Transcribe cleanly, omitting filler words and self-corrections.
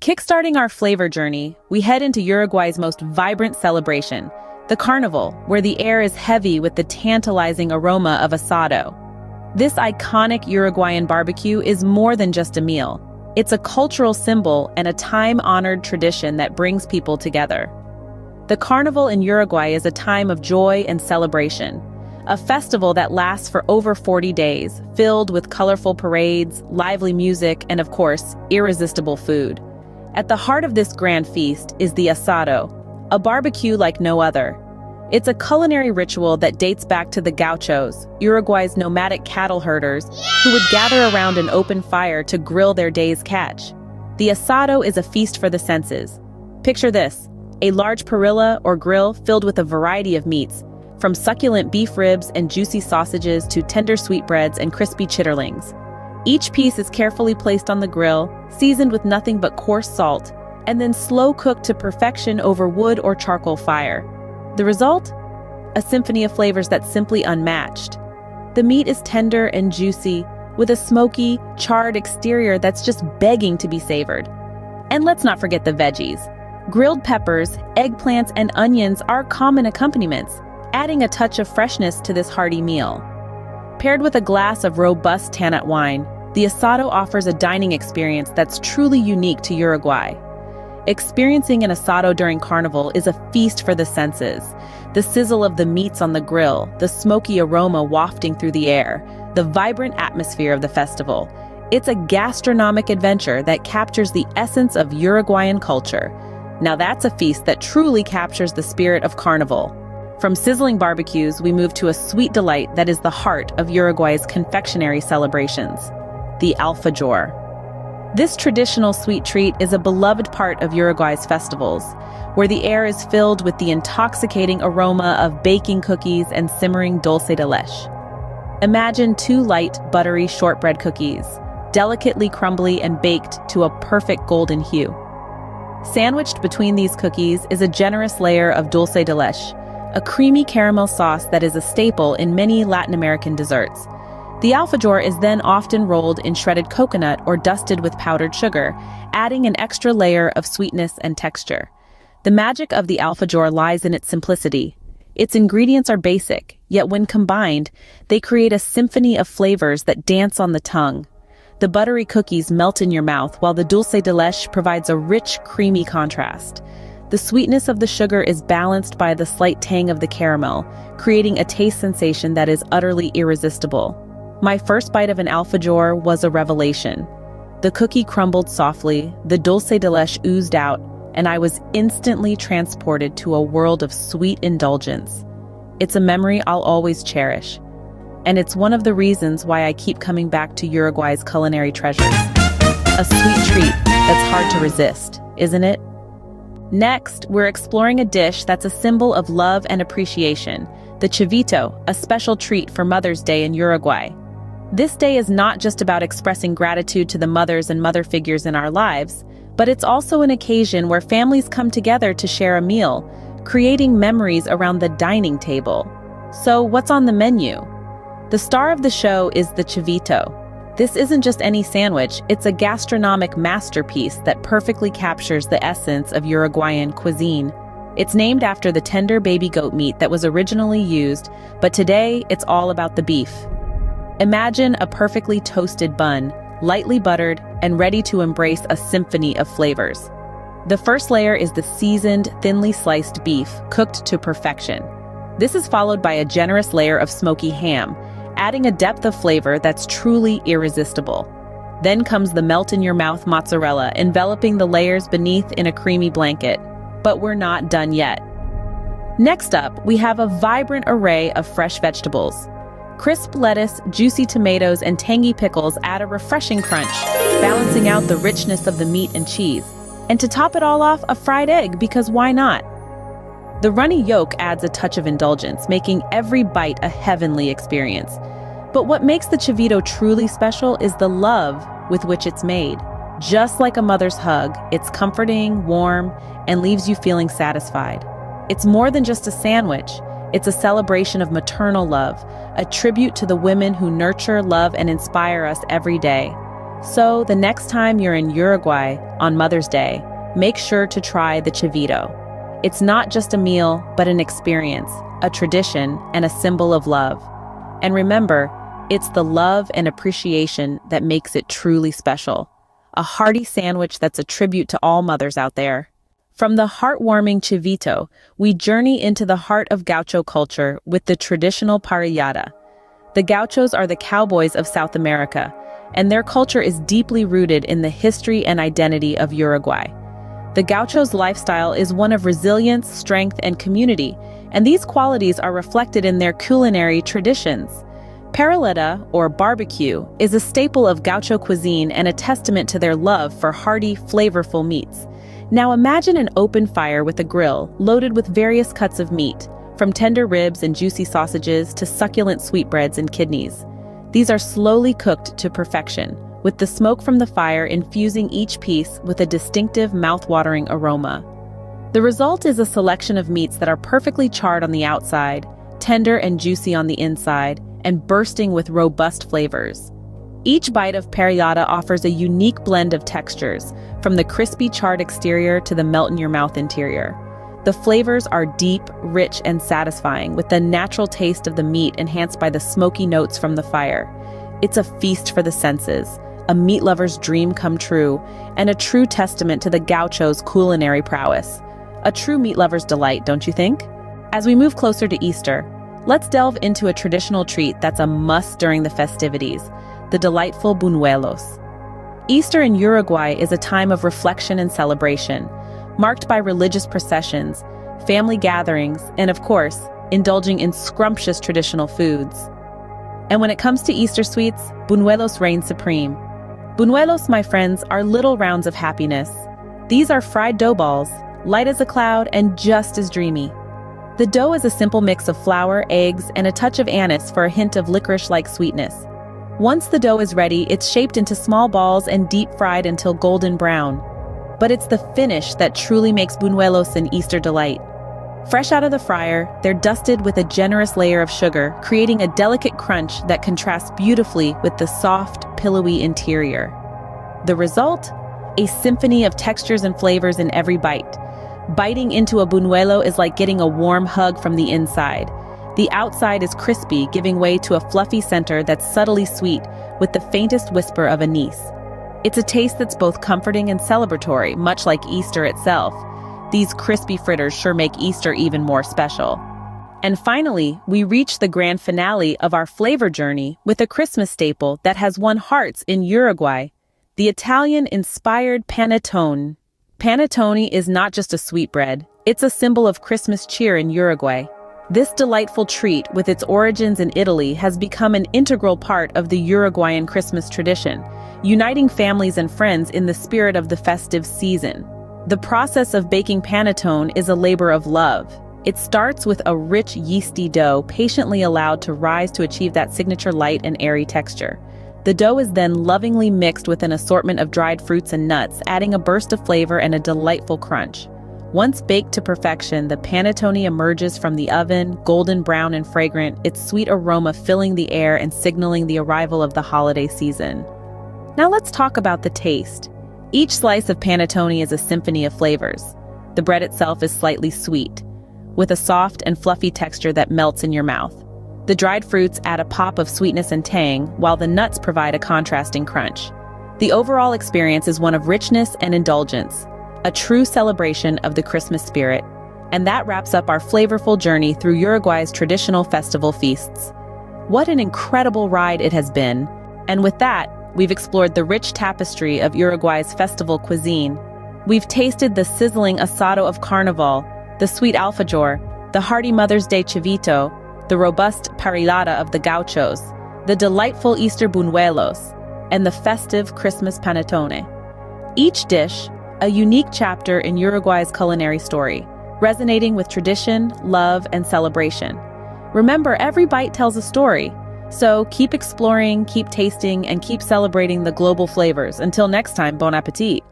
Kickstarting our flavor journey, we head into Uruguay's most vibrant celebration, the Carnival, where the air is heavy with the tantalizing aroma of asado. This iconic Uruguayan barbecue is more than just a meal. It's a cultural symbol and a time-honored tradition that brings people together. The Carnival in Uruguay is a time of joy and celebration, a festival that lasts for over 40 days, filled with colorful parades, lively music, and of course, irresistible food. At the heart of this grand feast is the asado, a barbecue like no other. It's a culinary ritual that dates back to the Gauchos, Uruguay's nomadic cattle herders, who would gather around an open fire to grill their day's catch. The asado is a feast for the senses. Picture this, a large parrilla or grill filled with a variety of meats, from succulent beef ribs and juicy sausages to tender sweetbreads and crispy chitterlings. Each piece is carefully placed on the grill, seasoned with nothing but coarse salt, and then slow cooked to perfection over wood or charcoal fire. The result? A symphony of flavors that's simply unmatched. The meat is tender and juicy, with a smoky, charred exterior that's just begging to be savored. And let's not forget the veggies. Grilled peppers, eggplants, and onions are common accompaniments, adding a touch of freshness to this hearty meal. Paired with a glass of robust Tanat wine, the asado offers a dining experience that's truly unique to Uruguay. Experiencing an asado during Carnival is a feast for the senses. The sizzle of the meats on the grill, the smoky aroma wafting through the air, the vibrant atmosphere of the festival. It's a gastronomic adventure that captures the essence of Uruguayan culture. Now that's a feast that truly captures the spirit of Carnival. From sizzling barbecues, we move to a sweet delight that is the heart of Uruguay's confectionery celebrations, the Alfajor. This traditional sweet treat is a beloved part of Uruguay's festivals, where the air is filled with the intoxicating aroma of baking cookies and simmering dulce de leche. Imagine two light, buttery shortbread cookies, delicately crumbly and baked to a perfect golden hue. Sandwiched between these cookies is a generous layer of dulce de leche, a creamy caramel sauce that is a staple in many Latin American desserts. The alfajor is then often rolled in shredded coconut or dusted with powdered sugar, adding an extra layer of sweetness and texture. The magic of the alfajor lies in its simplicity. Its ingredients are basic, yet when combined, they create a symphony of flavors that dance on the tongue. The buttery cookies melt in your mouth while the dulce de leche provides a rich, creamy contrast. The sweetness of the sugar is balanced by the slight tang of the caramel, creating a taste sensation that is utterly irresistible. My first bite of an alfajor was a revelation. The cookie crumbled softly, the dulce de leche oozed out, and I was instantly transported to a world of sweet indulgence. It's a memory I'll always cherish, and it's one of the reasons why I keep coming back to Uruguay's culinary treasures. A sweet treat that's hard to resist, isn't it? Next, we're exploring a dish that's a symbol of love and appreciation, the Chivito, a special treat for Mother's Day in Uruguay. This day is not just about expressing gratitude to the mothers and mother figures in our lives, but it's also an occasion where families come together to share a meal, creating memories around the dining table. So, what's on the menu? The star of the show is the Chivito. This isn't just any sandwich, it's a gastronomic masterpiece that perfectly captures the essence of Uruguayan cuisine. It's named after the tender baby goat meat that was originally used, but today it's all about the beef. Imagine a perfectly toasted bun, lightly buttered and ready to embrace a symphony of flavors. The first layer is the seasoned, thinly sliced beef, cooked to perfection. This is followed by a generous layer of smoky ham, adding a depth of flavor that's truly irresistible. Then comes the melt-in-your-mouth mozzarella, enveloping the layers beneath in a creamy blanket. But we're not done yet. Next up, we have a vibrant array of fresh vegetables. Crisp lettuce, juicy tomatoes, and tangy pickles add a refreshing crunch, balancing out the richness of the meat and cheese. And to top it all off, a fried egg, because why not? The runny yolk adds a touch of indulgence, making every bite a heavenly experience. But what makes the Chivito truly special is the love with which it's made. Just like a mother's hug, it's comforting, warm, and leaves you feeling satisfied. It's more than just a sandwich. It's a celebration of maternal love, a tribute to the women who nurture, love, and inspire us every day. So the next time you're in Uruguay on Mother's Day, make sure to try the Chivito. It's not just a meal, but an experience, a tradition, and a symbol of love. And remember, it's the love and appreciation that makes it truly special. A hearty sandwich that's a tribute to all mothers out there. From the heartwarming Chivito, we journey into the heart of Gaucho culture with the traditional Parillada. The Gauchos are the cowboys of South America, and their culture is deeply rooted in the history and identity of Uruguay. The Gauchos' lifestyle is one of resilience, strength, and community, and these qualities are reflected in their culinary traditions. Parillada, or barbecue, is a staple of Gaucho cuisine and a testament to their love for hearty, flavorful meats. Now imagine an open fire with a grill loaded with various cuts of meat, from tender ribs and juicy sausages to succulent sweetbreads and kidneys. These are slowly cooked to perfection, with the smoke from the fire infusing each piece with a distinctive mouth-watering aroma. The result is a selection of meats that are perfectly charred on the outside, tender and juicy on the inside, and bursting with robust flavors. Each bite of parillada offers a unique blend of textures, from the crispy charred exterior to the melt-in-your-mouth interior. The flavors are deep, rich, and satisfying, with the natural taste of the meat enhanced by the smoky notes from the fire. It's a feast for the senses, a meat lover's dream come true, and a true testament to the Gauchos' culinary prowess. A true meat lover's delight, don't you think? As we move closer to Easter, let's delve into a traditional treat that's a must during the festivities, the delightful Buñuelos. Easter in Uruguay is a time of reflection and celebration, marked by religious processions, family gatherings, and of course, indulging in scrumptious traditional foods. And when it comes to Easter sweets, Buñuelos reign supreme. Buñuelos, my friends, are little rounds of happiness. These are fried dough balls, light as a cloud and just as dreamy. The dough is a simple mix of flour, eggs, and a touch of anise for a hint of licorice-like sweetness. Once the dough is ready, it's shaped into small balls and deep-fried until golden brown. But it's the finish that truly makes Buñuelos an Easter delight. Fresh out of the fryer, they're dusted with a generous layer of sugar, creating a delicate crunch that contrasts beautifully with the soft, pillowy interior. The result? A symphony of textures and flavors in every bite. Biting into a Buñuelo is like getting a warm hug from the inside. The outside is crispy, giving way to a fluffy center that's subtly sweet, with the faintest whisper of anise. It's a taste that's both comforting and celebratory, much like Easter itself. These crispy fritters sure make Easter even more special. And finally, we reach the grand finale of our flavor journey with a Christmas staple that has won hearts in Uruguay, the Italian-inspired panettone. Panettone is not just a sweetbread, it's a symbol of Christmas cheer in Uruguay. This delightful treat, with its origins in Italy, has become an integral part of the Uruguayan Christmas tradition, uniting families and friends in the spirit of the festive season. The process of baking panettone is a labor of love. It starts with a rich yeasty dough patiently allowed to rise to achieve that signature light and airy texture. The dough is then lovingly mixed with an assortment of dried fruits and nuts, adding a burst of flavor and a delightful crunch. Once baked to perfection, the panettone emerges from the oven, golden brown and fragrant, its sweet aroma filling the air and signaling the arrival of the holiday season. Now let's talk about the taste. Each slice of panettone is a symphony of flavors. The bread itself is slightly sweet, with a soft and fluffy texture that melts in your mouth. The dried fruits add a pop of sweetness and tang, while the nuts provide a contrasting crunch. The overall experience is one of richness and indulgence, a true celebration of the Christmas spirit. And that wraps up our flavorful journey through Uruguay's traditional festival feasts. What an incredible ride it has been. And with that, we've explored the rich tapestry of Uruguay's festival cuisine. We've tasted the sizzling Asado of Carnival, the sweet Alfajor, the hearty Mother's Day Chivito, the robust Parillada of the Gauchos, the delightful Easter Buñuelos, and the festive Christmas Panettone. Each dish, a unique chapter in Uruguay's culinary story, resonating with tradition, love, and celebration. Remember, every bite tells a story. So keep exploring, keep tasting, and keep celebrating the global flavors. Until next time, bon appetit!